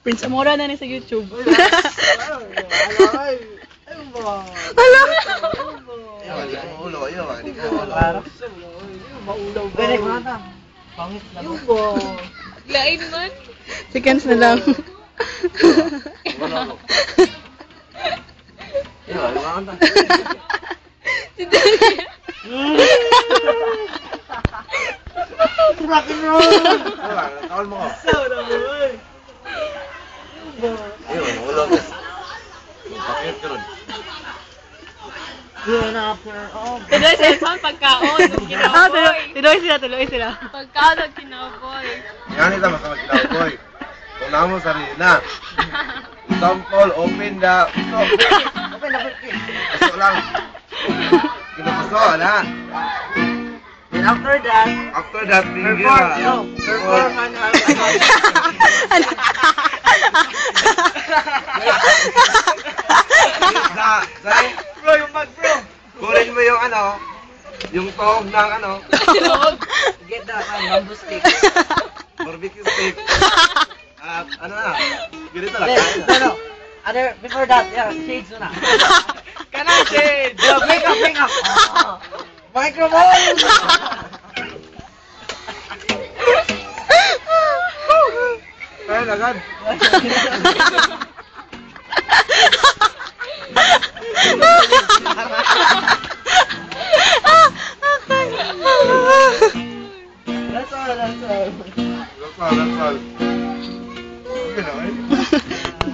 Prince Amora na ni sa YouTube. Hala! Ulo, yun. Pwede ko na. Pangit na mo. Lain man. Seconds na lang. Si Daniel. Rock and roll! Tawal mo ko. Saw na mo eh. Ayun, ulo ko. Pakit ka ron. Good after all. Tuloy sa isang pagkaon. Ah, tuloy sila. Pagkaon at kinaboy. Yan ito, masama kinaboy. Una mo sarili na. Example, open the... Open na birthday. Pasok lang. Kinapaso, na. And after that, tingin perform Bro, yung mag bro. Kunin mo yung yung tuhog ng Get that bamboo stick. barbecue steak. At ganito lang. No. Before that, yeah, shades muna. Kanan shades! Make up. Microphone! Kaya agad.